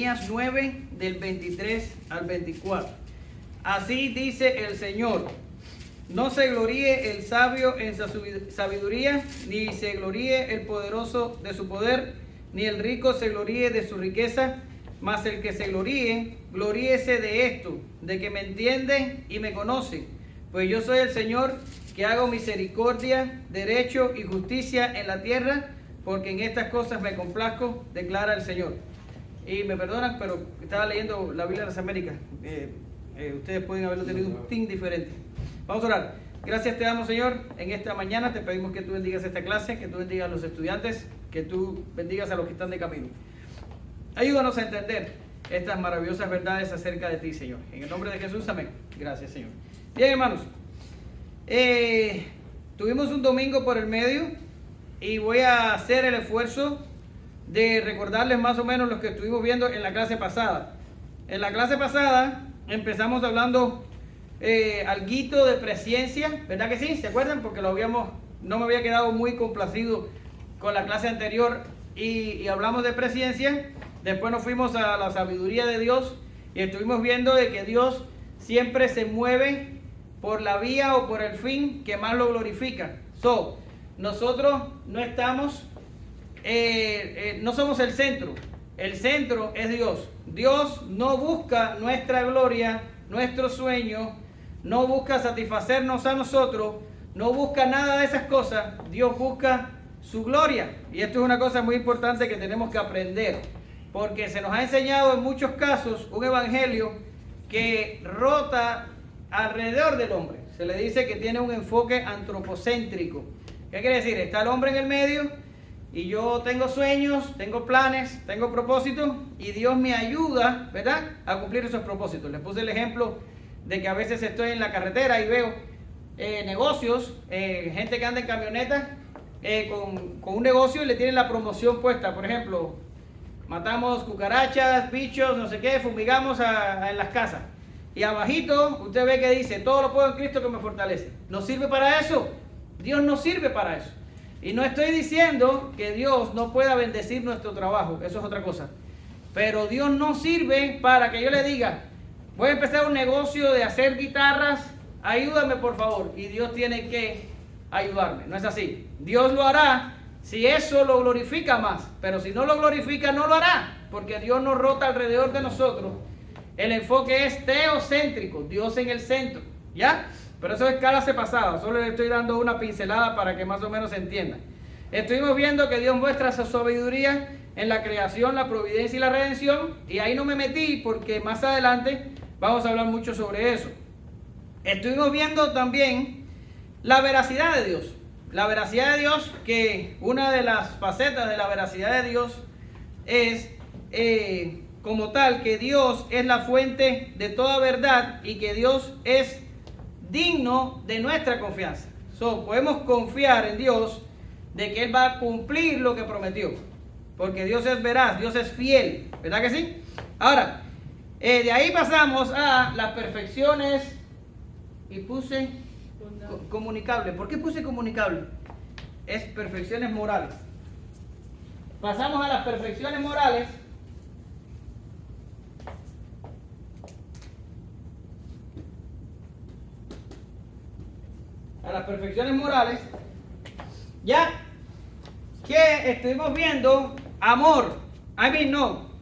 Jeremías 9, del 23 al 24. Así dice el Señor: no se gloríe el sabio en su sabiduría, ni se gloríe el poderoso de su poder, ni el rico se gloríe de su riqueza, mas el que se gloríe, gloríese de esto, de que me entiende y me conoce, pues yo soy el Señor, que hago misericordia, derecho y justicia en la tierra, porque en estas cosas me complazco, declara el Señor. Y me perdonan, pero estaba leyendo la Biblia de las Américas. Ustedes pueden haberlo tenido un tin diferente. Vamos a orar. Gracias te damos, Señor. En esta mañana te pedimos que tú bendigas esta clase, que tú bendigas a los estudiantes, que tú bendigas a los que están de camino. Ayúdanos a entender estas maravillosas verdades acerca de ti, Señor. En el nombre de Jesús, amén. Gracias, Señor. Bien, hermanos. Tuvimos un domingo por el medio y voy a hacer el esfuerzo de recordarles más o menos lo que estuvimos viendo en la clase pasada. En la clase pasada empezamos hablando alguito de presciencia, ¿verdad que sí? ¿Se acuerdan? Porque no me había quedado muy complacido con la clase anterior y hablamos de presciencia. Después nos fuimos a la sabiduría de Dios y estuvimos viendo de que Dios siempre se mueve por la vía o por el fin que más lo glorifica. Nosotros no estamos, no somos el centro es Dios. Dios no busca nuestra gloria, nuestro sueño, no busca satisfacernos a nosotros, no busca nada de esas cosas. Dios busca su gloria. Y esto es una cosa muy importante que tenemos que aprender, porque se nos ha enseñado en muchos casos un evangelio que rota alrededor del hombre. Se le dice que tiene un enfoque antropocéntrico. ¿Qué quiere decir? Está el hombre en el medio y yo tengo sueños, tengo planes, tengo propósitos y Dios me ayuda, ¿verdad?, a cumplir esos propósitos. Les puse el ejemplo de que a veces estoy en la carretera y veo negocios, gente que anda en camioneta con un negocio y le tienen la promoción puesta. Por ejemplo, matamos cucarachas, bichos, no sé qué, fumigamos en las casas. Y abajito usted ve que dice: todo lo puedo en Cristo que me fortalece. ¿No sirve para eso? Dios no sirve para eso. Y no estoy diciendo que Dios no pueda bendecir nuestro trabajo, eso es otra cosa. Pero Dios no sirve para que yo le diga: voy a empezar un negocio de hacer guitarras, ayúdame por favor. Y Dios tiene que ayudarme. No es así. Dios lo hará si eso lo glorifica más. Pero si no lo glorifica, no lo hará. Porque Dios nos rota alrededor de nosotros. El enfoque es teocéntrico, Dios en el centro, ¿ya? Pero eso es clase pasada, solo le estoy dando una pincelada para que más o menos se entienda. Estuvimos viendo que Dios muestra su sabiduría en la creación, la providencia y la redención, y ahí no me metí porque más adelante vamos a hablar mucho sobre eso. Estuvimos viendo también la veracidad de Dios. La veracidad de Dios, que una de las facetas de la veracidad de Dios es como tal, que Dios es la fuente de toda verdad y que Dios es digno de nuestra confianza. Podemos confiar en Dios de que Él va a cumplir lo que prometió, porque Dios es veraz, Dios es fiel, ¿verdad que sí? Ahora, de ahí pasamos a las perfecciones y puse comunicable. ¿Por qué puse comunicable? Es perfecciones morales. Pasamos a las perfecciones morales. A las perfecciones morales, ya que estuvimos viendo amor.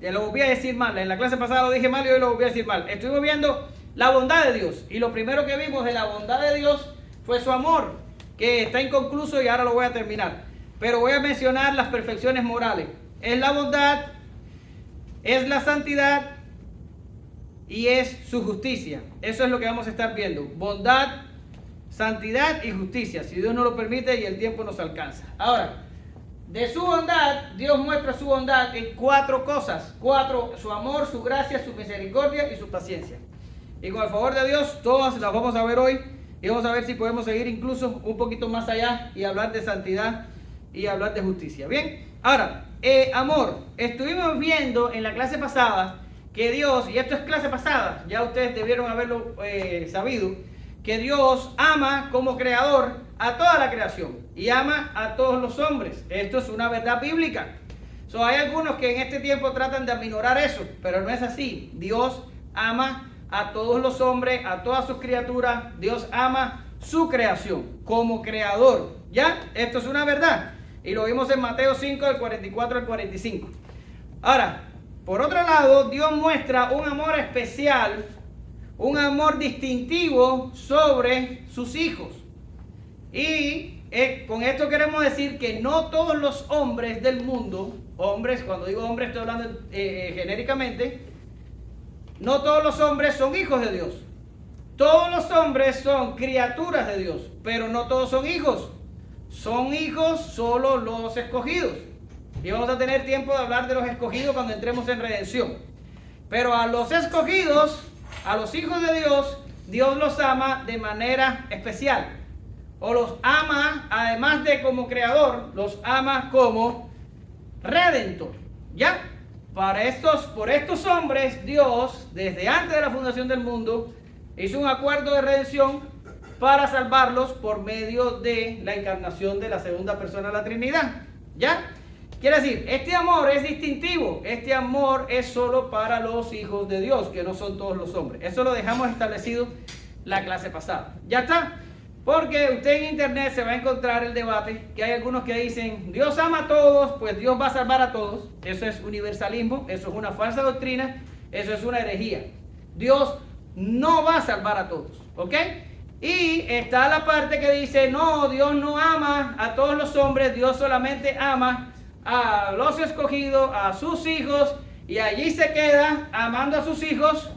Ya lo volví a decir mal. En la clase pasada lo dije mal y hoy lo volví a decir mal. Estuvimos viendo la bondad de Dios, y lo primero que vimos de la bondad de Dios fue su amor, que está inconcluso y ahora lo voy a terminar. Pero voy a mencionar las perfecciones morales. Es la bondad, es la santidad y es su justicia. Eso es lo que vamos a estar viendo. Bondad, santidad y justicia, si Dios nos lo permite y el tiempo nos alcanza. Ahora, de su bondad, Dios muestra su bondad en 4 cosas. 4: su amor, su gracia, su misericordia y su paciencia. Y con el favor de Dios, todas las vamos a ver hoy. Y vamos a ver si podemos seguir incluso un poquito más allá y hablar de santidad y hablar de justicia. Bien, ahora, amor. Estuvimos viendo en la clase pasada que Dios, y esto es clase pasada, ya ustedes debieron haberlo sabido, que Dios ama como creador a toda la creación y ama a todos los hombres. Esto es una verdad bíblica. So, hay algunos que en este tiempo tratan de aminorar eso, pero no es así. Dios ama a todos los hombres, a todas sus criaturas. Dios ama su creación como creador. ¿Ya? Esto es una verdad. Y lo vimos en Mateo 5, del 44 al 45. Ahora, por otro lado, Dios muestra un amor especial, un amor distintivo sobre sus hijos. Y con esto queremos decir que no todos los hombres del mundo, hombres, cuando digo hombres estoy hablando genéricamente, no todos los hombres son hijos de Dios. Todos los hombres son criaturas de Dios, pero no todos son hijos. Son hijos solo los escogidos. Y vamos a tener tiempo de hablar de los escogidos cuando entremos en redención. Pero a los escogidos, a los hijos de Dios, Dios los ama de manera especial. O los ama, además de como creador, los ama como redentor. ¿Ya? Por estos hombres, Dios, desde antes de la fundación del mundo, hizo un acuerdo de redención para salvarlos por medio de la encarnación de la segunda persona de la Trinidad. ¿Ya? Quiere decir, este amor es distintivo. Este amor es solo para los hijos de Dios, que no son todos los hombres. Eso lo dejamos establecido la clase pasada. ¿Ya está? Porque usted en internet se va a encontrar el debate que hay algunos que dicen Dios ama a todos, pues Dios va a salvar a todos. Eso es universalismo, eso es una falsa doctrina, eso es una herejía. Dios no va a salvar a todos, ¿ok? Y está la parte que dice no, Dios no ama a todos los hombres, Dios solamente ama a los escogidos, a sus hijos, y allí se queda amando a sus hijos.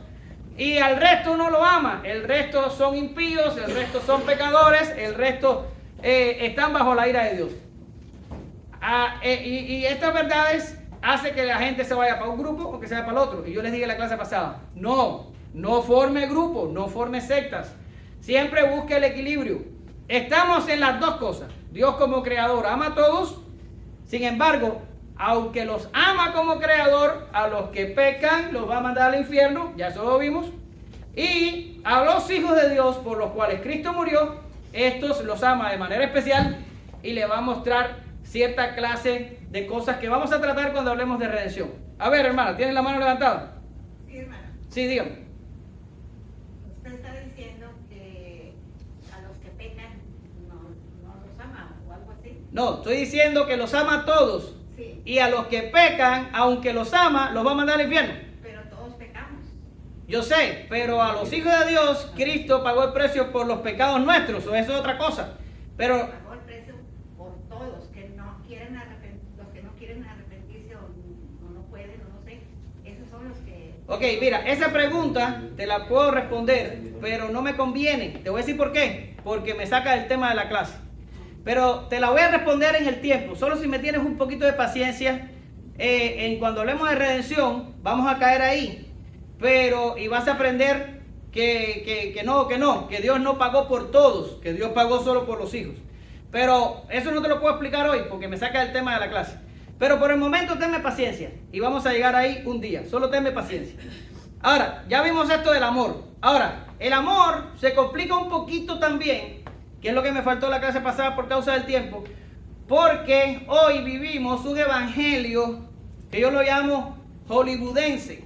Y al resto no lo ama, el resto son impíos, el resto son pecadores, el resto están bajo la ira de Dios. Y estas verdades hacen que la gente se vaya para un grupo o que se vaya para el otro. Y yo les dije en la clase pasada, no forme grupo, no forme sectas. Siempre busque el equilibrio. Estamos en las dos cosas. Dios como creador ama a todos, sin embargo, aunque los ama como creador, a los que pecan los va a mandar al infierno, ya eso lo vimos. Y a los hijos de Dios por los cuales Cristo murió, estos los ama de manera especial y le va a mostrar cierta clase de cosas que vamos a tratar cuando hablemos de redención. A ver, hermana, ¿tienen la mano levantada? Sí, hermano. Sí, dígame. Usted está diciendo que a los que pecan no los ama o algo así. No, estoy diciendo que los ama a todos. Sí. Y a los que pecan, aunque los ama, los va a mandar al infierno. Pero todos pecamos. Yo sé, pero a los hijos de Dios, Cristo pagó el precio por los pecados nuestros, o eso es otra cosa. Pero Pagó el precio por todos que no quieren los que no quieren arrepentirse o no pueden o no sé. Esos son los que... ok, mira, esa pregunta te la puedo responder, pero no me conviene. Te voy a decir por qué. Porque me saca del tema de la clase. Pero te la voy a responder en el tiempo. Solo si me tienes un poquito de paciencia. Cuando hablemos de redención, vamos a caer ahí. Y vas a aprender que Dios no pagó por todos. Que Dios pagó solo por los hijos. Pero eso no te lo puedo explicar hoy porque me saca del tema de la clase. Pero por el momento tenme paciencia. Y vamos a llegar ahí un día. Solo tenme paciencia. Ahora, ya vimos esto del amor. Ahora, el amor se complica un poquito también, que es lo que me faltó la clase pasada por causa del tiempo, porque hoy vivimos un evangelio que yo lo llamo hollywoodense,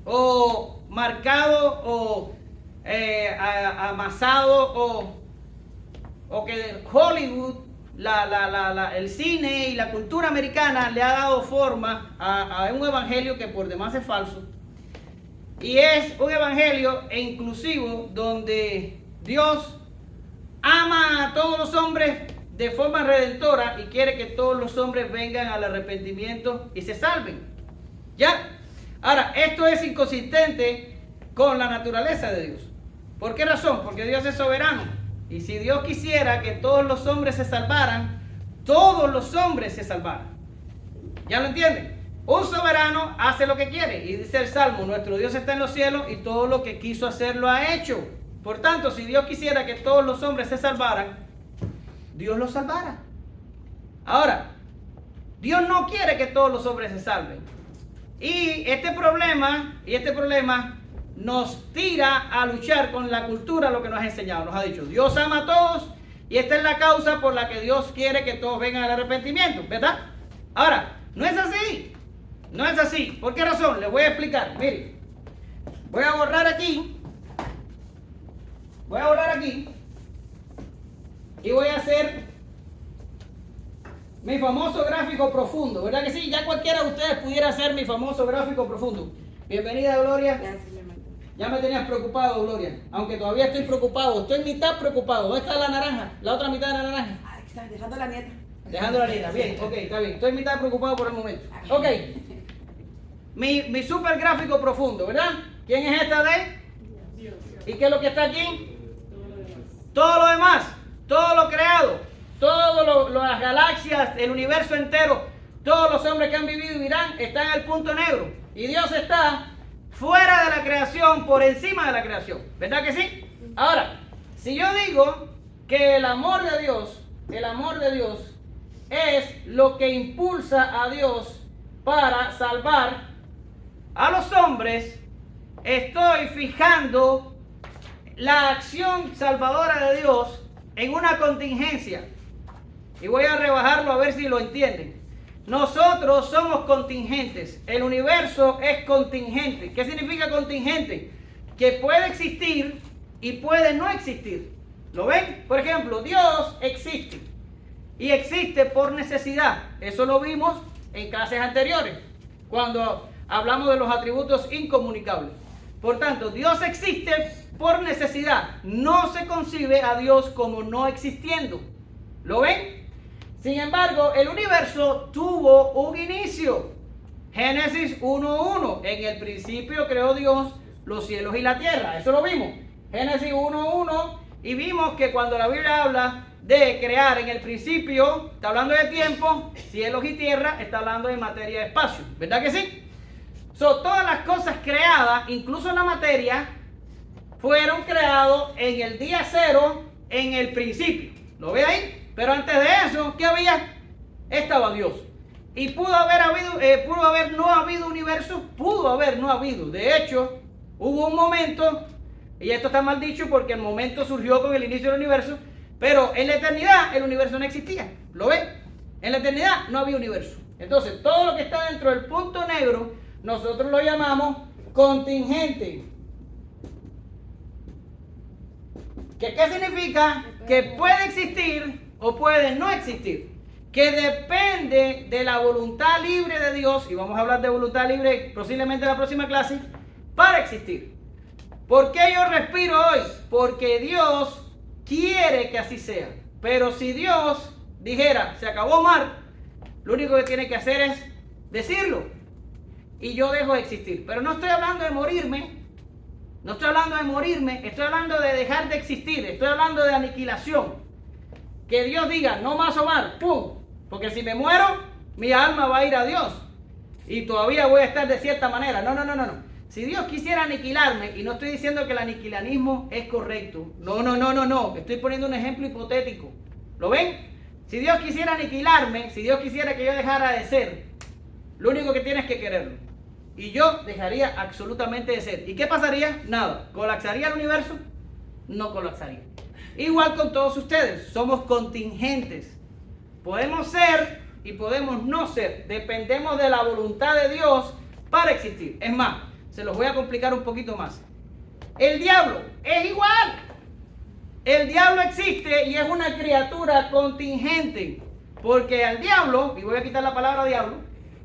o marcado, o amasado, o que Hollywood, el cine y la cultura americana le ha dado forma a un evangelio que por demás es falso. Y es un evangelio inclusivo donde Dios ama a todos los hombres de forma redentora y quiere que todos los hombres vengan al arrepentimiento y se salven. ¿Ya? Ahora, esto es inconsistente con la naturaleza de Dios. ¿Por qué razón? Porque Dios es soberano. Y si Dios quisiera que todos los hombres se salvaran, todos los hombres se salvaran. ¿Ya lo entienden? Un soberano hace lo que quiere. Y dice el Salmo, nuestro Dios está en los cielos y todo lo que quiso hacer lo ha hecho. Por tanto, si Dios quisiera que todos los hombres se salvaran, Dios los salvara. Ahora, Dios no quiere que todos los hombres se salven. Y este problema nos tira a luchar con la cultura, lo que nos ha enseñado. Nos ha dicho, Dios ama a todos y esta es la causa por la que Dios quiere que todos vengan al arrepentimiento, ¿verdad? Ahora, No es así. No es así. ¿Por qué razón? Les voy a explicar. Mire, voy a borrar aquí. Voy a borrar aquí. Y voy a hacer mi famoso gráfico profundo. ¿Verdad que sí? Ya cualquiera de ustedes pudiera hacer mi famoso gráfico profundo. Bienvenida, Gloria. Ya me tenías preocupado, Gloria. Aunque todavía estoy preocupado. Estoy mitad preocupado. ¿Dónde está la naranja? La otra mitad de la naranja. Ah, está dejando a la nieta. Dejando la nieta. Bien, ok, está bien. Estoy mitad preocupado por el momento. Ok. Mi super gráfico profundo, ¿verdad? ¿Quién es esta de? Dios. ¿Y qué es lo que está aquí? Todo lo demás. Todo lo creado. Todas las galaxias, el universo entero. Todos los hombres que han vivido y vivirán están en el punto negro. Y Dios está fuera de la creación, por encima de la creación. ¿Verdad que sí? Ahora, si yo digo que el amor de Dios es lo que impulsa a Dios para salvar a los hombres, estoy fijando la acción salvadora de Dios en una contingencia. Y voy a rebajarlo a ver si lo entienden. Nosotros somos contingentes. El universo es contingente. ¿Qué significa contingente? Que puede existir y puede no existir. ¿Lo ven? Por ejemplo, Dios existe. Y existe por necesidad. Eso lo vimos en clases anteriores, cuando hablamos de los atributos incomunicables. Por tanto, Dios existe por necesidad. No se concibe a Dios como no existiendo. ¿Lo ven? Sin embargo, el universo tuvo un inicio. Génesis 1:1. En el principio creó Dios los cielos y la tierra. Eso lo vimos. Génesis 1:1. Y vimos que cuando la Biblia habla de crear en el principio, está hablando de tiempo, cielos y tierra, está hablando de materia y espacio. ¿Verdad que sí? Todas las cosas creadas, incluso la materia, fueron creados en el día cero, en el principio. ¿Lo ve ahí? Pero antes de eso, ¿qué había? Estaba Dios. ¿Y pudo haber no habido universo? Pudo haber no habido. De hecho, hubo un momento, y esto está mal dicho porque el momento surgió con el inicio del universo, pero en la eternidad el universo no existía. ¿Lo ven? En la eternidad no había universo. Entonces, todo lo que está dentro del punto negro, nosotros lo llamamos contingente. ¿Qué significa? Que puede existir o puede no existir, que depende de la voluntad libre de Dios, y vamos a hablar de voluntad libre posiblemente en la próxima clase, para existir. ¿Por qué yo respiro hoy? Porque Dios quiere que así sea. Pero si Dios dijera, se acabó mar, lo único que tiene que hacer es decirlo, y yo dejo de existir. Pero no estoy hablando de morirme, estoy hablando de dejar de existir, estoy hablando de aniquilación. Que Dios diga, no más Omar, ¡pum! Porque si me muero, mi alma va a ir a Dios. Y todavía voy a estar de cierta manera. No. Si Dios quisiera aniquilarme, y no estoy diciendo que el aniquilanismo es correcto. No. Estoy poniendo un ejemplo hipotético. ¿Lo ven? Si Dios quisiera aniquilarme, si Dios quisiera que yo dejara de ser, lo único que tiene es que quererlo. Y yo dejaría absolutamente de ser. ¿Y qué pasaría? Nada. ¿Colapsaría el universo? No colapsaría. Igual con todos ustedes, somos contingentes. Podemos ser y podemos no ser. Dependemos de la voluntad de Dios para existir. Es más, se los voy a complicar un poquito más. El diablo es igual. El diablo existe y es una criatura contingente. Porque al diablo, y voy a quitar la palabra diablo,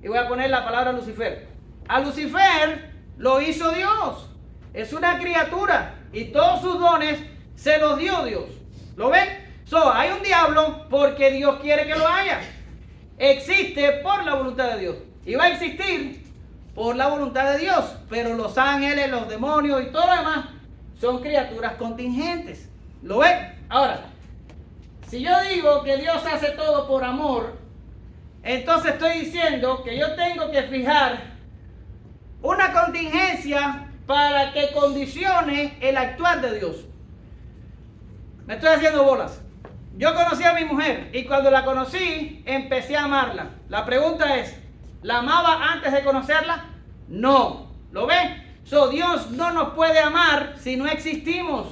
y voy a poner la palabra Lucifer. A Lucifer lo hizo Dios. Es una criatura y todos sus dones se los dio Dios. ¿Lo ven? Hay un diablo porque Dios quiere que lo haya. Existe por la voluntad de Dios. Y va a existir por la voluntad de Dios. Pero los ángeles, los demonios y todo lo demás son criaturas contingentes. ¿Lo ven? Ahora, si yo digo que Dios hace todo por amor, entonces estoy diciendo que yo tengo que fijar una contingencia para que condicione el actuar de Dios. Me estoy haciendo bolas. Yo conocí a mi mujer y cuando la conocí empecé a amarla. La pregunta es, ¿la amaba antes de conocerla? No. ¿Lo ven? Dios no nos puede amar si no existimos.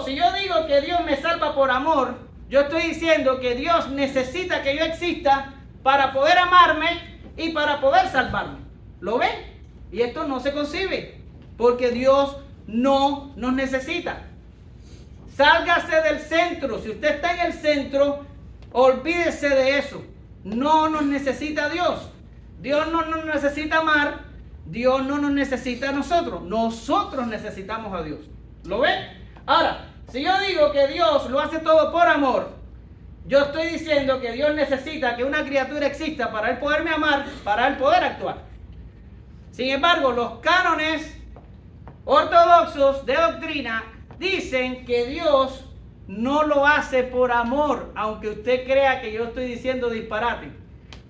Si yo digo que Dios me salva por amor, yo estoy diciendo que Dios necesita que yo exista para poder amarme y para poder salvarme. ¿Lo ven? Y esto no se concibe, porque Dios no nos necesita. Sálgase del centro. Si usted está en el centro, olvídese de eso. No nos necesita Dios. Dios no nos necesita amar. Dios no nos necesita a nosotros. Nosotros necesitamos a Dios. ¿Lo ven? Ahora, si yo digo que Dios lo hace todo por amor, yo estoy diciendo que Dios necesita que una criatura exista para Él poderme amar, para Él poder actuar. Sin embargo, los cánones ortodoxos de doctrina dicen que Dios no lo hace por amor, aunque usted crea que yo estoy diciendo disparate.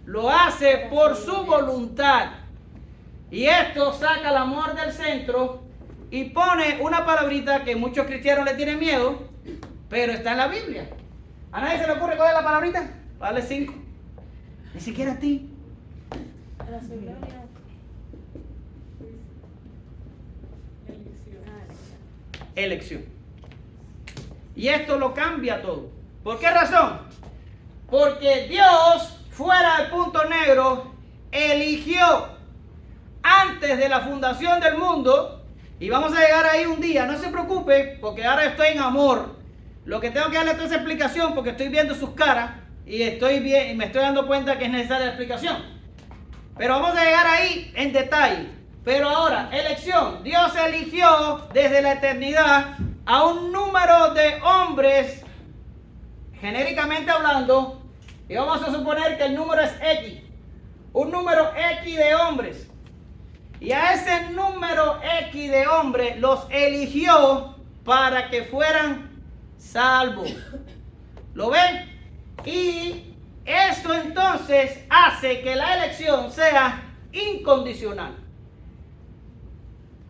Lo hace por su voluntad. Y esto saca el amor del centro y pone una palabrita que muchos cristianos le tienen miedo, pero está en la Biblia. ¿A nadie se le ocurre cuál es la palabrita? Vale 5. Ni siquiera a ti. Elección. Y esto lo cambia todo. ¿Por qué razón? Porque Dios, fuera del punto negro, eligió antes de la fundación del mundo, y vamos a llegar ahí un día, no se preocupe, porque ahora estoy en amor. Lo que tengo que darle es esa explicación, porque estoy viendo sus caras, y estoy bien, y me estoy dando cuenta que es necesaria la explicación. Pero vamos a llegar ahí en detalle. Pero ahora, elección. Dios eligió desde la eternidad a un número de hombres, genéricamente hablando, y vamos a suponer que el número es X. Un número X de hombres. Y a ese número X de hombres los eligió para que fueran salvos. ¿Lo ven? Y esto entonces hace que la elección sea incondicional.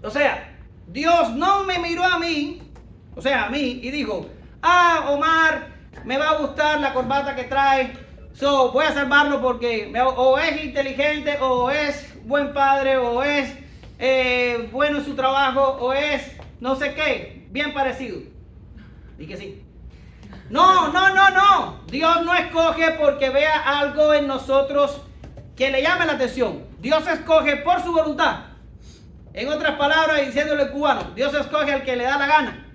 O sea, Dios no me miró a mí, y dijo, Omar, me va a gustar la corbata que trae, voy a salvarlo porque o es inteligente, o es buen padre, o es bueno en su trabajo, o es no sé qué, bien parecido. Y que sí. No. Dios no escoge porque vea algo en nosotros que le llame la atención. Dios escoge por su voluntad. En otras palabras, diciéndole cubano, Dios escoge al que le da la gana.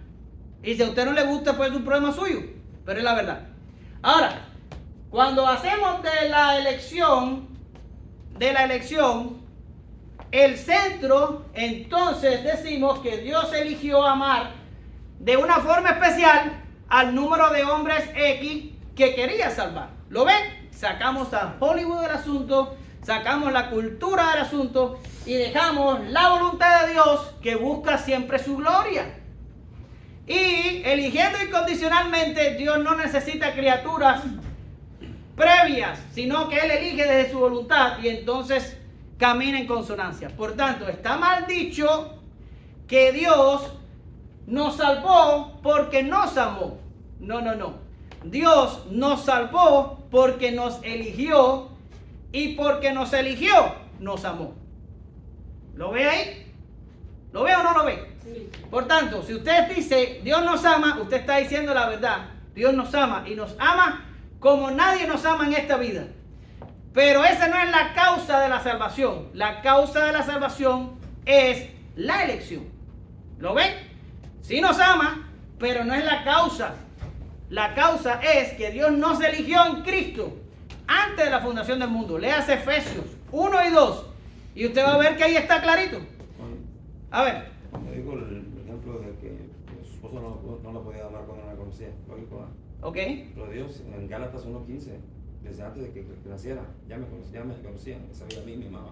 Y si a usted no le gusta, pues es un problema suyo. Pero es la verdad. Ahora, cuando hacemos de la elección, el centro, entonces decimos que Dios eligió amar de una forma especial al número de hombres X que quería salvar. ¿Lo ven? Sacamos a Hollywood del asunto, sacamos la cultura del asunto y dejamos la voluntad de Dios que busca siempre su gloria. Y eligiendo incondicionalmente, Dios no necesita criaturas previas, sino que Él elige desde su voluntad y entonces camina en consonancia. Por tanto, está mal dicho que Dios nos salvó porque nos amó. No. Dios nos salvó porque nos eligió y porque nos eligió, nos amó. ¿Lo ve ahí? ¿Lo ve o no lo ve? Sí. Por tanto, si usted dice Dios nos ama, usted está diciendo la verdad. Dios nos ama y nos ama como nadie nos ama en esta vida. Pero esa no es la causa de la salvación. La causa de la salvación es la elección. ¿Lo ven? Sí nos ama, pero no es la causa. La causa es que Dios nos eligió en Cristo antes de la fundación del mundo. Léase Efesios 1 y 2 y usted va a ver que ahí está clarito. A ver. Cuando digo el ejemplo de que su esposo no la podía amar cuando no la conocía, lógico. Ok. Pero Dios en Gálatas 1:15, desde antes de que naciera, ya me conocía, sabía a mí, mi mamá.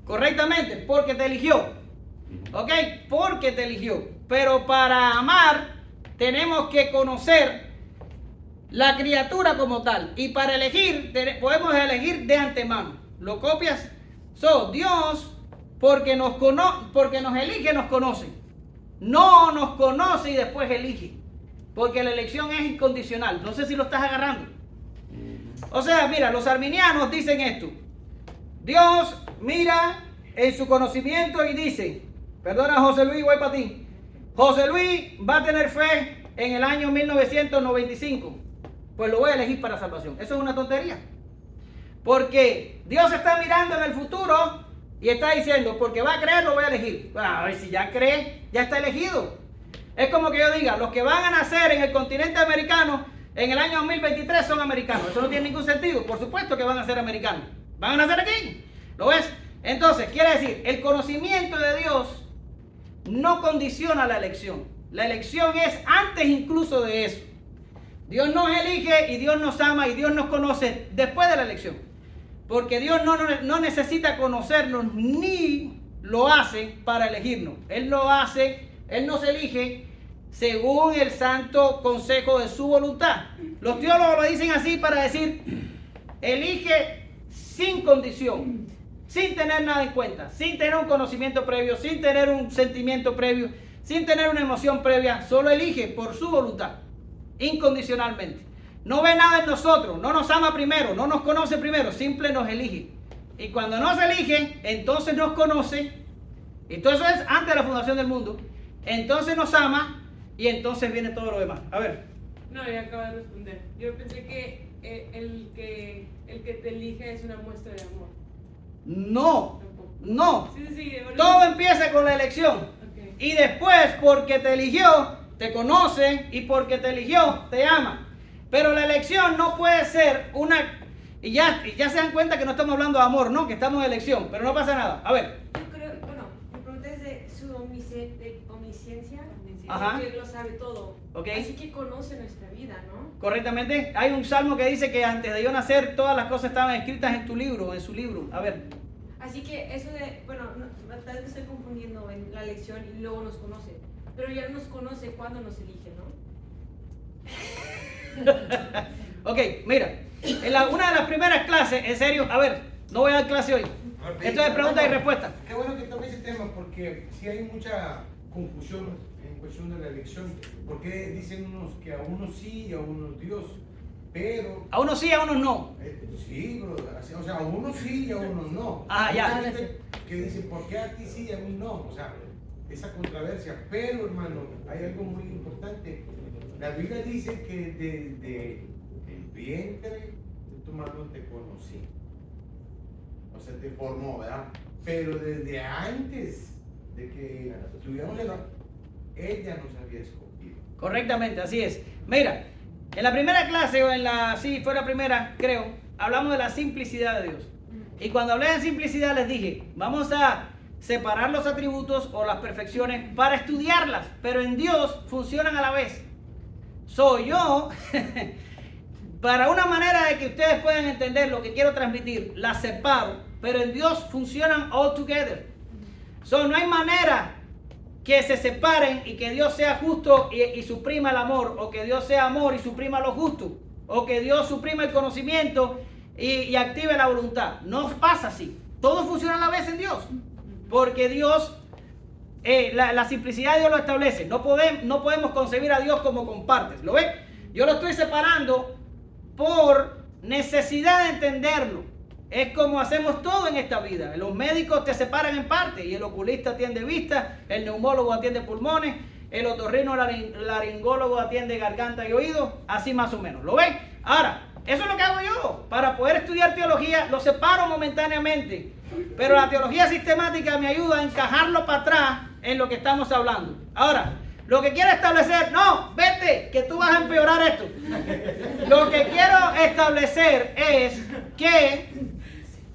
Correctamente, porque te eligió. Ok, porque te eligió. Pero para amar tenemos que conocer la criatura como tal. Y para elegir, podemos elegir de antemano. ¿Lo copias? Dios, porque nos elige, nos conoce. No nos conoce y después elige. Porque la elección es incondicional. No sé si lo estás agarrando. O sea, mira, los arminianos dicen esto. Dios mira en su conocimiento y dice, perdona José Luis, voy para ti. José Luis va a tener fe en el año 1995. Pues lo voy a elegir para salvación. Eso es una tontería. Porque Dios está mirando en el futuro y está diciendo, porque va a creer, lo voy a elegir. Bueno, a ver, si ya cree, ya está elegido. Es como que yo diga, los que van a nacer en el continente americano en el año 2023 son americanos. Eso no tiene ningún sentido. Por supuesto que van a ser americanos. Van a nacer aquí. ¿Lo ves? Entonces, quiere decir, el conocimiento de Dios no condiciona la elección. La elección es antes incluso de eso. Dios nos elige y Dios nos ama y Dios nos conoce después de la elección. Porque Dios no necesita conocernos ni lo hace para elegirnos. Él lo hace, Él nos elige según el santo consejo de su voluntad. Los teólogos lo dicen así para decir, elige sin condición, sin tener nada en cuenta, sin tener un conocimiento previo, sin tener un sentimiento previo, sin tener una emoción previa, solo elige por su voluntad, incondicionalmente. No ve nada en nosotros, no nos ama primero, no nos conoce primero, simple nos elige. Y cuando nos elige, entonces nos conoce, y todo eso es antes de la fundación del mundo, entonces nos ama y entonces viene todo lo demás. A ver. No, ya acabo de responder. Yo pensé que el que te elige es una muestra de amor. No, Tampoco. no. Sí, Todo empieza con la elección. Ok. Y después, porque te eligió, te conoce y porque te eligió, te ama. Pero la elección no puede ser una... Y ya se dan cuenta que no estamos hablando de amor, ¿no? Que estamos en elección, pero no pasa nada. A ver. Yo creo, bueno, mi pregunta es de su omnisciencia, Ajá. que Él lo sabe todo. Ok. Así que conoce nuestra vida, ¿no? Correctamente. Hay un salmo que dice que antes de yo nacer, todas las cosas estaban escritas en tu libro, en su libro. A ver. Así que eso de, bueno, tal vez me estoy confundiendo en la elección y luego nos conoce. Pero ya nos conoce cuando nos elige, ¿no? Ok, mira. Una de las primeras clases, en serio, a ver, no voy a dar clase hoy. Esto es pregunta y respuesta. Qué bueno que toque ese tema porque sí hay mucha confusión en cuestión de la elección. Porque dicen unos que a unos sí y a unos Dios, pero... A unos sí, a unos no. Sí, bro, o sea, a unos sí y a unos no. Ah, Hay ya. mucha gente que dice, ¿por qué a ti sí y a mí no? O sea, esa controversia. Pero, hermano, hay algo muy importante. La Biblia dice que desde el vientre de tu mano te conocí. O sea, te formó, ¿verdad? Pero desde antes de que tuviéramos ella nos había escogido. Correctamente, así es. Mira, en la primera clase, o sí, fue la primera, creo, hablamos de la simplicidad de Dios. Y cuando hablé de simplicidad les dije, vamos a separar los atributos o las perfecciones para estudiarlas, pero en Dios funcionan a la vez. Soy yo, para una manera de que ustedes puedan entender lo que quiero transmitir, las separo, pero en Dios funcionan all together. No hay manera que se separen y que Dios sea justo y suprima el amor, o que Dios sea amor y suprima lo justo, o que Dios suprima el conocimiento y active la voluntad. No pasa así. Todo funciona a la vez en Dios, porque Dios, la simplicidad de Dios lo establece. No podemos concebir a Dios como con partes. ¿Lo ven? Yo lo estoy separando por necesidad de entenderlo. Es como hacemos todo en esta vida. Los médicos te separan en partes y el oculista atiende vista, el neumólogo atiende pulmones, el otorrinolaringólogo atiende garganta y oído, así más o menos. ¿Lo ven? Ahora, eso es lo que hago yo. Para poder estudiar teología, lo separo momentáneamente. Pero la teología sistemática me ayuda a encajarlo para atrás en lo que estamos hablando. Ahora, lo que quiero establecer, no, vete, que tú vas a empeorar esto. Lo que quiero establecer es que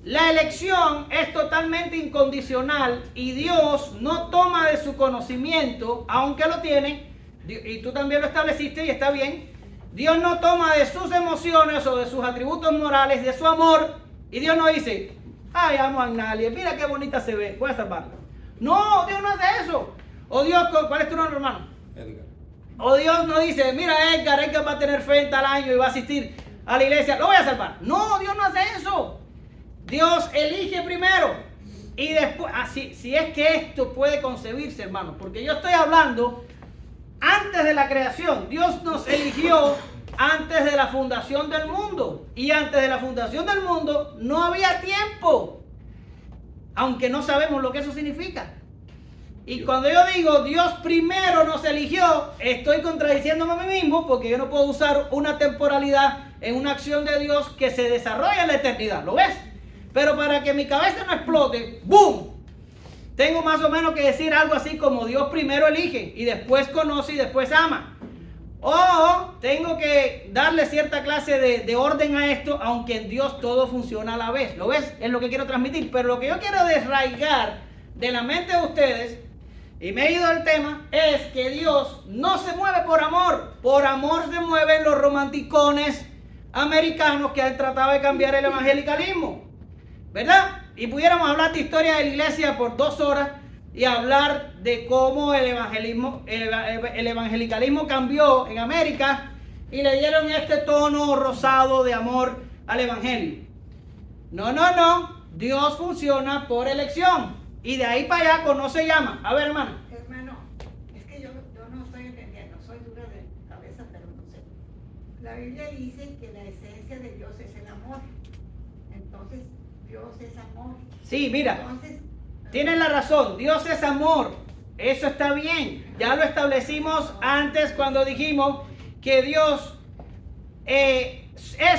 la elección es totalmente incondicional y Dios no toma de su conocimiento, aunque lo tiene, y tú también lo estableciste y está bien. Dios no toma de sus emociones o de sus atributos morales, de su amor, y Dios no dice, ay, amo a Agnalia, mira qué bonita se ve, voy a salvarla. No, Dios no hace eso. O Dios, ¿cuál es tu nombre, hermano? Edgar. O Dios no dice, mira Edgar va a tener fe en tal año y va a asistir a la iglesia, lo voy a salvar. No, Dios no hace eso. Dios elige primero y después, si es que esto puede concebirse, hermano, porque yo estoy hablando antes de la creación. Dios nos eligió antes de la fundación del mundo, y antes de la fundación del mundo no había tiempo, aunque no sabemos lo que eso significa. Y cuando yo digo Dios primero nos eligió, estoy contradiciéndome a mí mismo, porque yo no puedo usar una temporalidad en una acción de Dios que se desarrolla en la eternidad. ¿Lo ves? Pero para que mi cabeza no explote, ¡boom!, tengo más o menos que decir algo así como Dios primero elige y después conoce y después ama. O tengo que darle cierta clase de orden a esto, aunque en Dios todo funciona a la vez. ¿Lo ves? Es lo que quiero transmitir. Pero lo que yo quiero desarraigar de la mente de ustedes, y me he ido del tema, es que Dios no se mueve por amor. Por amor se mueven los romanticones americanos que han tratado de cambiar el evangelicalismo, ¿verdad? Y pudiéramos hablar de historia de la iglesia por 2 horas y hablar de cómo el evangelicalismo cambió en América y le dieron este tono rosado de amor al evangelio. No. Dios funciona por elección. Y de ahí para allá no se llama. A ver, hermano. Hermano, es que yo no estoy entendiendo, soy dura de cabeza, pero no sé. La Biblia dice que la esencia de Dios es el amor. Entonces, Dios es amor. Sí, mira. Entonces, Tienes la razón, Dios es amor, eso está bien, ya lo establecimos antes cuando dijimos que Dios es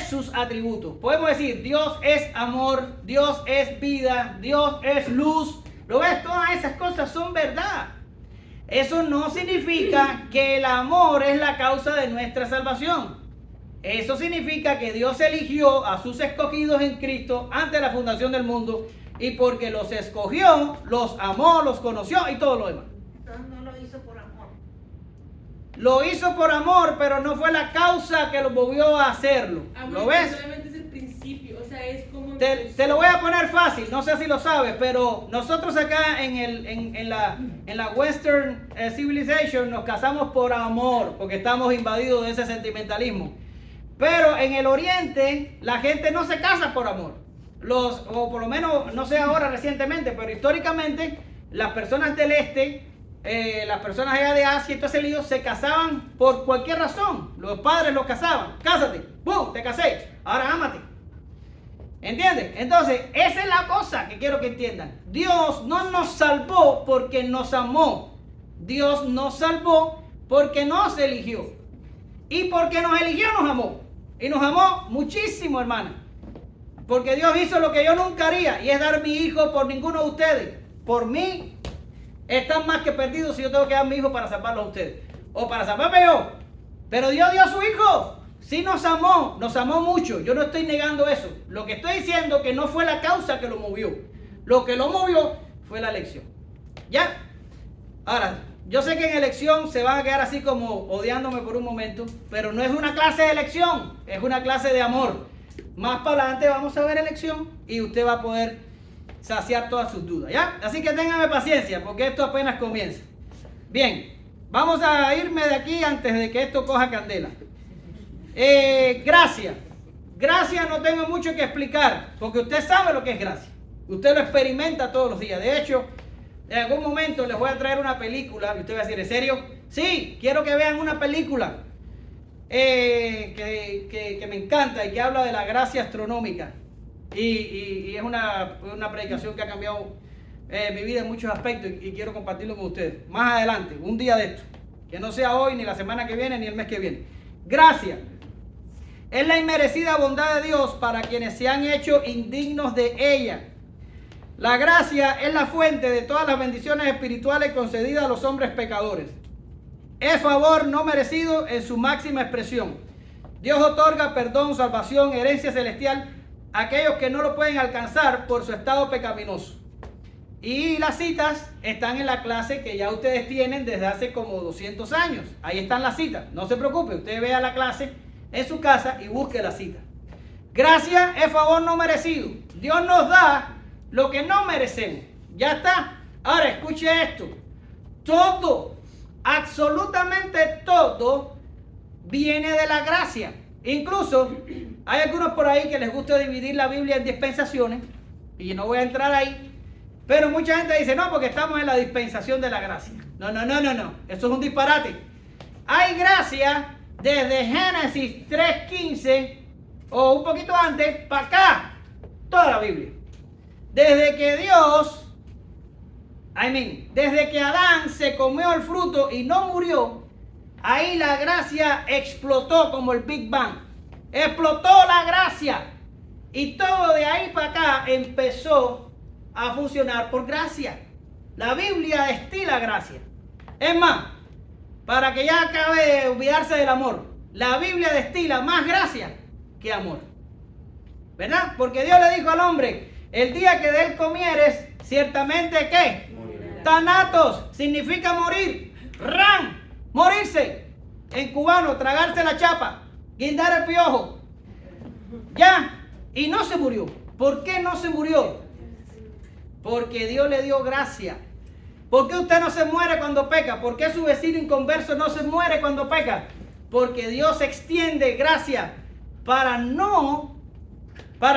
sus atributos. Podemos decir, Dios es amor, Dios es vida, Dios es luz. ¿Lo ves? Todas esas cosas son verdad. Eso no significa que el amor es la causa de nuestra salvación. Eso significa que Dios eligió a sus escogidos en Cristo antes de la fundación del mundo. Y porque los escogió, los amó, los conoció y todo lo demás. entonces no lo hizo por amor. Lo hizo por amor, pero no fue la causa que lo movió a hacerlo. Amor, ¿Lo ves? solamente es el principio, o sea, es como... Te lo voy a poner fácil, no sé si lo sabes, pero nosotros acá en la Western Civilization nos casamos por amor, porque estamos invadidos de ese sentimentalismo. Pero en el Oriente la gente no se casa por amor. O por lo menos, no sé ahora recientemente, pero históricamente las personas del este, las personas allá de Asia y todo ese lío, se casaban por cualquier razón. Los padres los casaban. Cásate, ¡bum!, te casé, ahora ámate. ¿Entiendes? Entonces, esa es la cosa que quiero que entiendan. Dios no nos salvó porque nos amó. Dios nos salvó porque nos eligió. Y porque nos eligió, nos amó. Y nos amó muchísimo, hermana. Porque Dios hizo lo que yo nunca haría, y es dar mi hijo por ninguno de ustedes. Por mí, están más que perdidos si yo tengo que dar mi hijo para salvarlos a ustedes. O para salvarme yo. Pero Dios dio a su hijo. Sí nos amó mucho. Yo no estoy negando eso. Lo que estoy diciendo es que no fue la causa que lo movió. Lo que lo movió fue la elección. ¿Ya? Ahora, yo sé que en elección se van a quedar así como odiándome por un momento, pero no es una clase de elección, es una clase de amor. Más para adelante vamos a ver elección y usted va a poder saciar todas sus dudas, ¿ya? Así que téngame paciencia porque esto apenas comienza. Bien, vamos a irme de aquí antes de que esto coja candela. Gracia. Gracia no tengo mucho que explicar porque usted sabe lo que es gracia. Usted lo experimenta todos los días. De hecho, en algún momento les voy a traer una película y usted va a decir, ¿en serio? Sí, quiero que vean una película. Que me encanta y que habla de la gracia astronómica y es una predicación que ha cambiado mi vida en muchos aspectos y quiero compartirlo con ustedes más adelante, un día de esto, que no sea hoy, ni la semana que viene, ni el mes que viene. Gracia es la inmerecida bondad de Dios para quienes se han hecho indignos de ella. La gracia es la fuente de todas las bendiciones espirituales concedidas a los hombres pecadores. Es favor no merecido en su máxima expresión. Dios otorga perdón, salvación, herencia celestial a aquellos que no lo pueden alcanzar por su estado pecaminoso. Y las citas están en la clase que ya ustedes tienen desde hace como 200 años. Ahí están las citas. No se preocupe, usted vea la clase en su casa y busque la cita. Gracia es favor no merecido. Dios nos da lo que no merecemos. Ya está. Ahora escuche esto. Todo, absolutamente todo, viene de la gracia. Incluso hay algunos por ahí que les gusta dividir la Biblia en dispensaciones, y no voy a entrar ahí, pero mucha gente dice, no, porque estamos en la dispensación de la gracia. No, eso es un disparate. Hay gracia desde Génesis 3:15 o un poquito antes para acá, toda la Biblia. Desde que desde que Adán se comió el fruto y no murió, ahí la gracia explotó como el Big Bang. explotó la gracia. Y todo de ahí para acá empezó a funcionar por gracia. La Biblia destila gracia. Es más, para que ya acabe de olvidarse del amor, la Biblia destila más gracia que amor. ¿Verdad? Porque Dios le dijo al hombre, el día que de él comieres, ciertamente ¿qué? Thanatos significa morir. Ran, morirse. En cubano, tragarse la chapa, guindar el piojo. Ya. Y no se murió. ¿Por qué no se murió? Porque Dios le dio gracia. ¿Por qué usted no se muere cuando peca? ¿Por qué su vecino inconverso no se muere cuando peca? Porque Dios extiende gracia para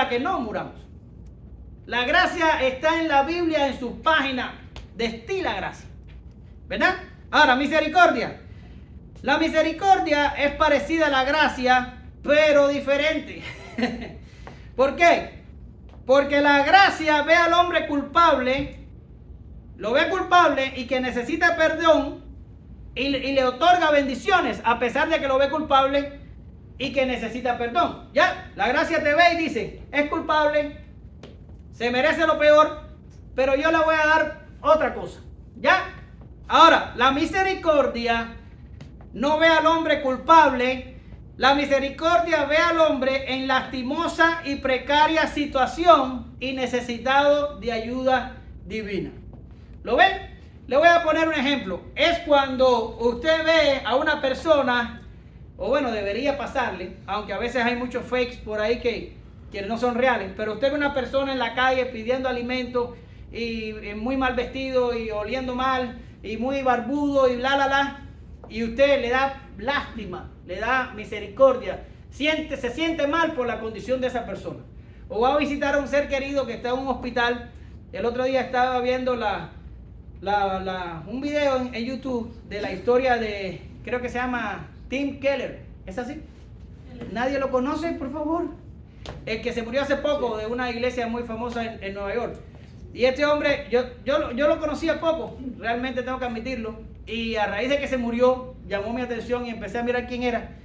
que no muramos. La gracia está en la Biblia, en sus páginas. Destila gracia. ¿Verdad? Ahora, misericordia. La misericordia es parecida a la gracia, pero diferente. ¿Por qué? Porque la gracia ve al hombre culpable, lo ve culpable y que necesita perdón y le otorga bendiciones a pesar de que lo ve culpable y que necesita perdón. Ya, la gracia te ve y dice, es culpable, se merece lo peor, pero yo le voy a dar otra cosa. ¿Ya? Ahora, la misericordia no ve al hombre culpable. La misericordia ve al hombre en lastimosa y precaria situación y necesitado de ayuda divina. ¿Lo ven? Le voy a poner un ejemplo. Es cuando usted ve a una persona, o bueno, debería pasarle, aunque a veces hay muchos fakes por ahí que no son reales, pero usted ve una persona en la calle pidiendo alimento y muy mal vestido y oliendo mal y muy barbudo y y usted le da lástima, le da misericordia, se siente mal por la condición de esa persona. O va a visitar a un ser querido que está en un hospital. El otro día estaba viendo un video en YouTube de la historia de, creo que se llama Tim Keller. ¿Es así? ¿Nadie lo conoce, por favor? El que se murió hace poco de una iglesia muy famosa en Nueva York. Y este hombre, yo lo conocía poco, realmente tengo que admitirlo. Y a raíz de que se murió, llamó mi atención y empecé a mirar quién era.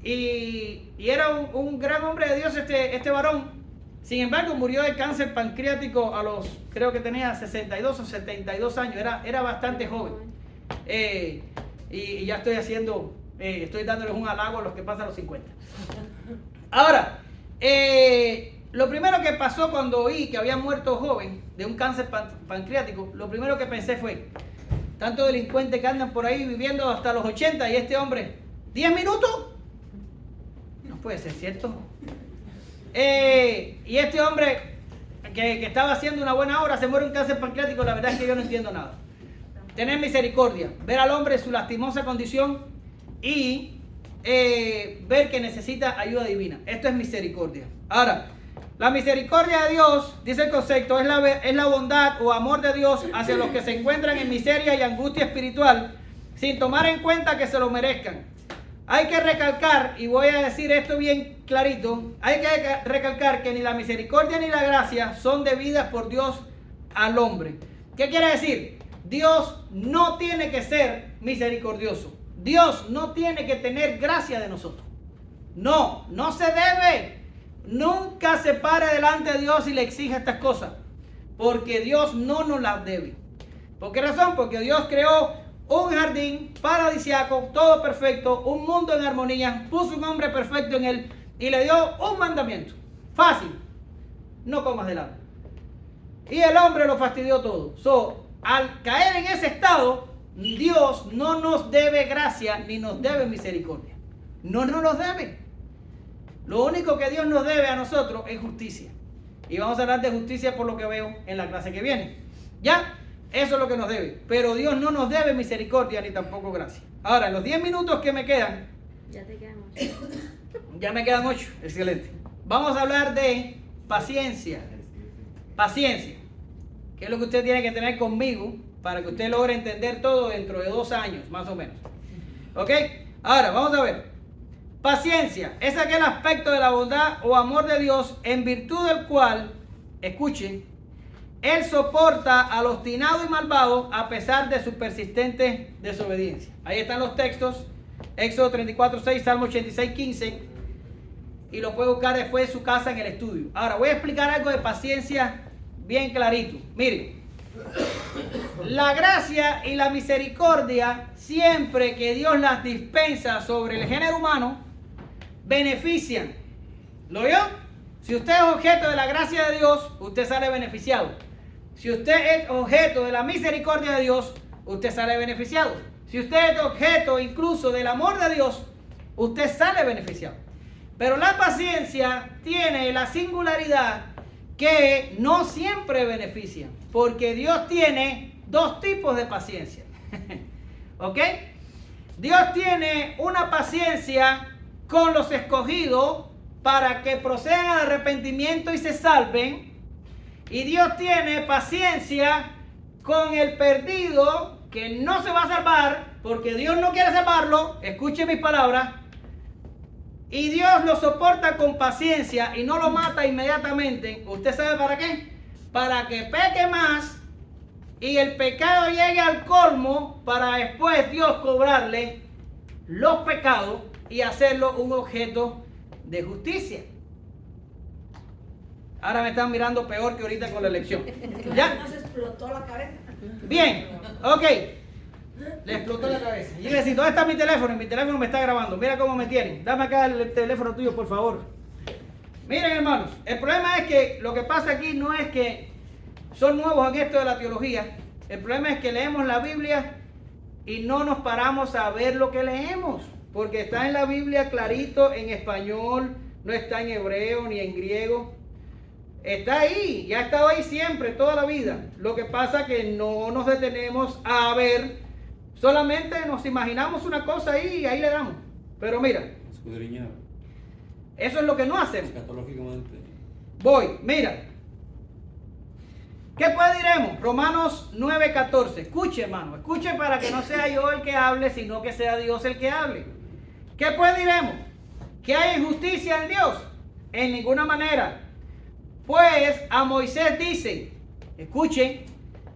Y era un gran hombre de Dios este varón. Sin embargo, murió de cáncer pancreático a los, creo que tenía 62 o 72 años. Era bastante joven. Y ya estoy dándoles un halago a los que pasan los 50. Ahora, lo primero que pasó cuando oí que había muerto joven de un cáncer pancreático, lo primero que pensé fue, tantos delincuentes que andan por ahí viviendo hasta los 80 y este hombre, 10 minutos, no puede ser cierto. Y este hombre que estaba haciendo una buena obra se muere un cáncer pancreático. La verdad es que yo no entiendo nada. Tener misericordia, ver al hombre en su lastimosa condición y ver que necesita ayuda divina. Esto es misericordia. Ahora, la misericordia de Dios, dice el concepto, es la bondad o amor de Dios hacia los que se encuentran en miseria y angustia espiritual, sin tomar en cuenta que se lo merezcan. Hay que recalcar, y voy a decir esto bien clarito, hay que recalcar que ni la misericordia ni la gracia son debidas por Dios al hombre. ¿Qué quiere decir? Dios no tiene que ser misericordioso. Dios no tiene que tener gracia de nosotros. No se debe. Nunca se pare delante de Dios y le exija estas cosas, porque Dios no nos las debe. ¿Por qué razón? Porque Dios creó un jardín paradisiaco, todo perfecto, un mundo en armonía, puso un hombre perfecto en él y le dio un mandamiento fácil: no comas del árbol. Y el hombre lo fastidió todo. Al caer en ese estado, Dios no nos debe gracia ni nos debe misericordia. No nos los debe. Lo único que Dios nos debe a nosotros es justicia. Y vamos a hablar de justicia por lo que veo en la clase que viene. ¿Ya? Eso es lo que nos debe. Pero Dios no nos debe misericordia ni tampoco gracia. Ahora, en los 10 minutos que me quedan... Ya te quedan 8. Ya me quedan 8. Excelente. Vamos a hablar de paciencia. Paciencia. ¿Qué es lo que usted tiene que tener conmigo para que usted logre entender todo dentro de 2 años, más o menos? ¿Ok? Ahora, vamos a ver. Paciencia es aquel aspecto de la bondad o amor de Dios en virtud del cual, escuchen, Él soporta al obstinado y malvado a pesar de su persistente desobediencia. Ahí están los textos: Éxodo 34:6, Salmo 86:15. y lo puede buscar después en su casa en el estudio. Ahora voy a explicar algo de paciencia bien clarito. Miren, la gracia y la misericordia, siempre que Dios las dispensa sobre el género humano, benefician. ¿Lo oyó? Si usted es objeto de la gracia de Dios, usted sale beneficiado. Si usted es objeto de la misericordia de Dios, usted sale beneficiado. Si usted es objeto incluso del amor de Dios, usted sale beneficiado. Pero la paciencia tiene la singularidad que no siempre beneficia, porque Dios tiene dos tipos de paciencia. ¿Ok? Dios tiene una paciencia con los escogidos para que procedan al arrepentimiento y se salven. Y Dios tiene paciencia con el perdido que no se va a salvar, porque Dios no quiere salvarlo. Escuche mis palabras. Y Dios lo soporta con paciencia y no lo mata inmediatamente. ¿Usted sabe para qué? Para que peque más y el pecado llegue al colmo, para después Dios cobrarle los pecados y hacerlo un objeto de justicia. Ahora me están mirando peor que ahorita con la elección. ¿Ya? Nos explotó la cabeza. Bien, ok. Le explotó la cabeza. Y le decía, ¿dónde está mi teléfono? Y mi teléfono me está grabando. Mira cómo me tienen. Dame acá el teléfono tuyo, por favor. Miren, hermanos, el problema es que lo que pasa aquí no es que son nuevos en esto de la teología. El problema es que leemos la Biblia y no nos paramos a ver lo que leemos. Porque está en la Biblia clarito en español, no está en hebreo ni en griego. Está ahí, ya ha estado ahí siempre, toda la vida. Lo que pasa es que no nos detenemos a ver, solamente nos imaginamos una cosa ahí y ahí le damos. Pero mira, Escudriñar. eso es lo que no hacemos. Escatológicamente. Voy, mira. ¿Qué pues diremos? Romanos 9:14. Escuche, hermano, escuche para que no sea yo el que hable, sino que sea Dios el que hable. ¿Qué pues diremos? ¿Que hay injusticia en Dios? En ninguna manera. Pues a Moisés dice, escuchen,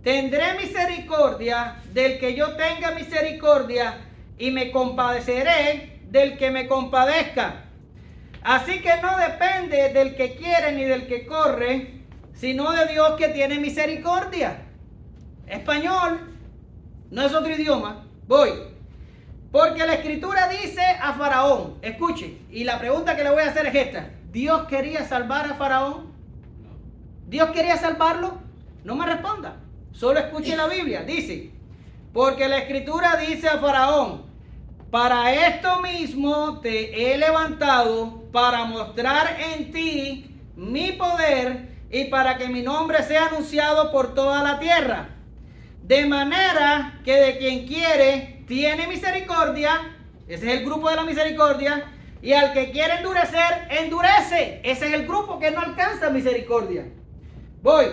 tendré misericordia del que yo tenga misericordia y me compadeceré del que me compadezca. Así que no depende del que quiere ni del que corre, sino de Dios que tiene misericordia. Español no es otro idioma. Voy. Porque la escritura dice a Faraón, escuchen, y la pregunta que le voy a hacer es esta: ¿Dios quería salvar a Faraón? ¿Dios quería salvarlo? No me responda. Solo escuche la Biblia. Dice, porque la escritura dice a Faraón, para esto mismo te he levantado, para mostrar en ti mi poder y para que mi nombre sea anunciado por toda la tierra. De manera que de quien quiere tiene misericordia, ese es el grupo de la misericordia, y al que quiere endurecer, endurece. Ese es el grupo que no alcanza misericordia. Voy.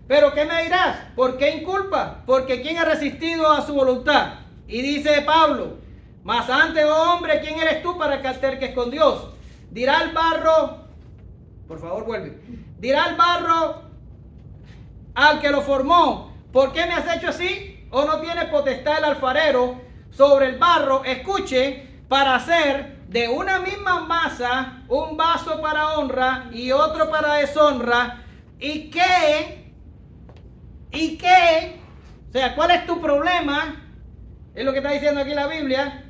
Pero ¿qué me dirás? ¿Por qué inculpa? Porque ¿quién ha resistido a su voluntad? Y dice Pablo, mas antes, oh hombre, ¿quién eres tú para que alterques con Dios? Dirá el barro, por favor vuelve, dirá el barro al que lo formó, ¿por qué me has hecho así? ¿O no tiene potestad el alfarero sobre el barro? Escuche, para hacer de una misma masa un vaso para honra y otro para deshonra. ¿Y qué? O sea, ¿cuál es tu problema? Es lo que está diciendo aquí la Biblia.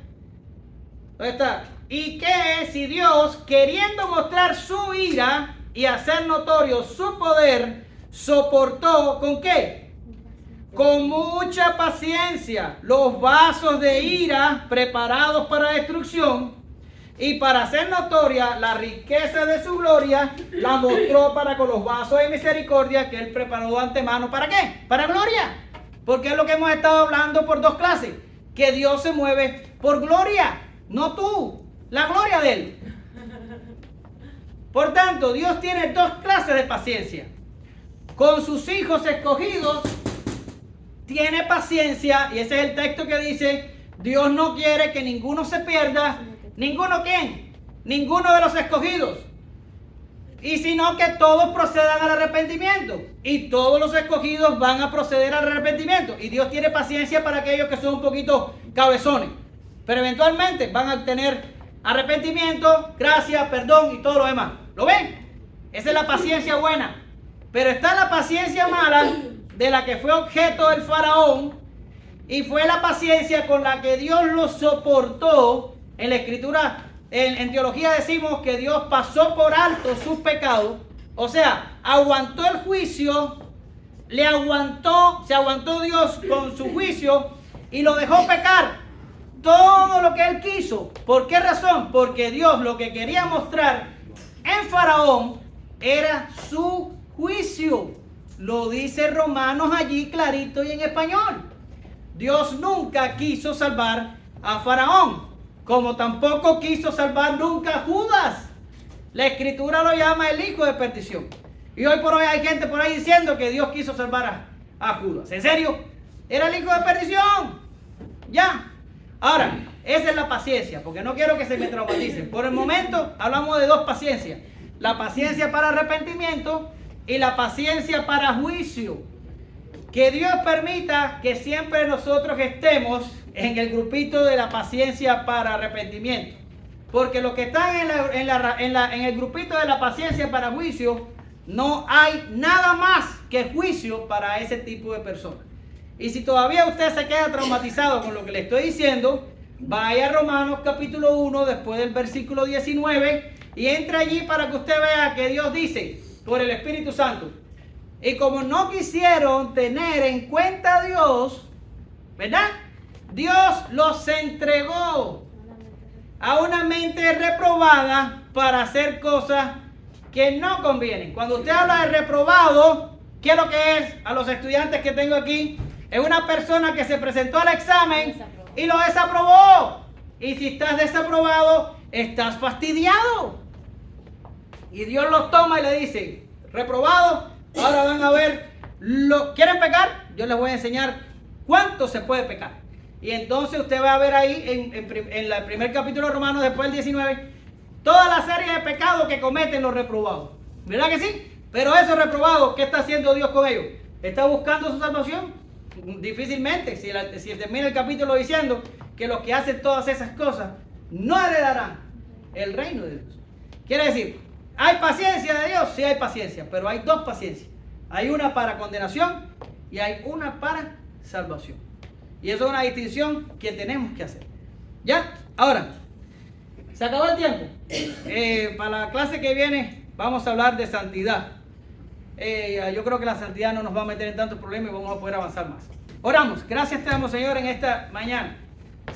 ¿Dónde está? ¿Y qué si Dios, queriendo mostrar su ira y hacer notorio su poder, soportó con qué? Con mucha paciencia los vasos de ira preparados para destrucción, y para hacer notoria la riqueza de su gloria, la mostró para con los vasos de misericordia que él preparó de antemano. ¿Para qué? Para gloria. Porque es lo que hemos estado hablando por dos clases. Que Dios se mueve por gloria, no tú, la gloria de él. Por tanto, Dios tiene dos clases de paciencia. Con sus hijos escogidos tiene paciencia, y ese es el texto que dice, Dios no quiere que ninguno se pierda. ¿Ninguno quién? Ninguno de los escogidos. Y sino que todos procedan al arrepentimiento. Y todos los escogidos van a proceder al arrepentimiento. Y Dios tiene paciencia para aquellos que son un poquito cabezones. Pero eventualmente van a tener arrepentimiento, gracia, perdón y todo lo demás. ¿Lo ven? Esa es la paciencia buena. Pero está la paciencia mala, de la que fue objeto el faraón, y fue la paciencia con la que Dios lo soportó. En la escritura, en teología decimos que Dios pasó por alto sus pecados, o sea, aguantó el juicio, se aguantó Dios con su juicio y lo dejó pecar todo lo que él quiso. ¿Por qué razón? Porque Dios lo que quería mostrar en Faraón era su juicio. Lo dice Romanos allí clarito y en español. Dios nunca quiso salvar a Faraón, como tampoco quiso salvar nunca a Judas. La escritura lo llama el hijo de perdición. Y hoy por hoy hay gente por ahí diciendo que Dios quiso salvar a Judas. ¿En serio? Era el hijo de perdición. Ya. Ahora, esa es la paciencia, porque no quiero que se me traumaticen. Por el momento hablamos de dos paciencias. La paciencia para arrepentimiento y la paciencia para juicio. Que Dios permita que siempre nosotros estemos en el grupito de la paciencia para arrepentimiento. Porque los que están en el grupito de la paciencia para juicio, no hay nada más que juicio para ese tipo de personas. Y si todavía usted se queda traumatizado con lo que le estoy diciendo, vaya a Romanos capítulo 1, después del versículo 19, y entre allí para que usted vea que Dios dice, por el Espíritu Santo, y como no quisieron tener en cuenta a Dios, ¿verdad? Dios los entregó a una mente reprobada para hacer cosas que no convienen. Cuando usted habla de reprobado, ¿qué es lo que es? A los estudiantes que tengo aquí, es una persona que se presentó al examen y lo desaprobó. Y si estás desaprobado, estás fastidiado. Y Dios los toma y le dice, reprobado, ahora van a ver, ¿quieren pecar? Yo les voy a enseñar cuánto se puede pecar. Y entonces usted va a ver ahí en el primer capítulo de Romanos, después del 19, toda la serie de pecados que cometen los reprobados. ¿Verdad que sí? Pero esos reprobados, ¿qué está haciendo Dios con ellos? ¿Está buscando su salvación? Difícilmente. Si termina el capítulo diciendo que los que hacen todas esas cosas no heredarán el reino de Dios. Quiere decir, ¿hay paciencia de Dios? Sí hay paciencia, pero hay dos paciencias. Hay una para condenación y hay una para salvación. Y eso es una distinción que tenemos que hacer. ¿Ya? Ahora, se acabó el tiempo. Para la clase que viene vamos a hablar de santidad. Yo creo que la santidad no nos va a meter en tantos problemas y vamos a poder avanzar más. Oramos. Gracias te damos, Señor, en esta mañana.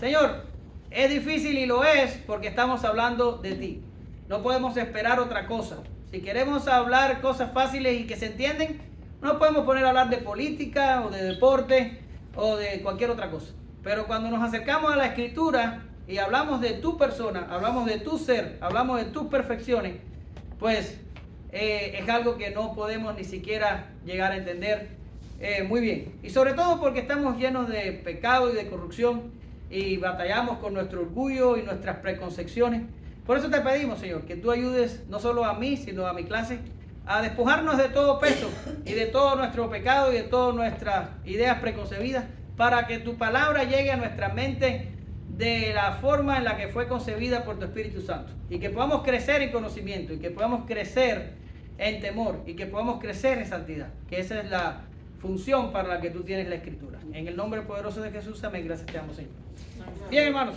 Señor, es difícil y lo es porque estamos hablando de ti. No podemos esperar otra cosa. Si queremos hablar cosas fáciles y que se entienden, no podemos poner a hablar de política o de deporte o de cualquier otra cosa. Pero cuando nos acercamos a la Escritura y hablamos de tu persona, hablamos de tu ser, hablamos de tus perfecciones, pues es algo que no podemos ni siquiera llegar a entender muy bien. Y sobre todo porque estamos llenos de pecado y de corrupción y batallamos con nuestro orgullo y nuestras preconcepciones. Por eso te pedimos, Señor, que tú ayudes no solo a mí, sino a mi clase, a despojarnos de todo peso y de todo nuestro pecado y de todas nuestras ideas preconcebidas, para que tu palabra llegue a nuestra mente de la forma en la que fue concebida por tu Espíritu Santo, y que podamos crecer en conocimiento, y que podamos crecer en temor, y que podamos crecer en santidad, que esa es la función para la que tú tienes la Escritura. En el nombre poderoso de Jesús, amén. Gracias te damos, Señor. Bien, hermanos.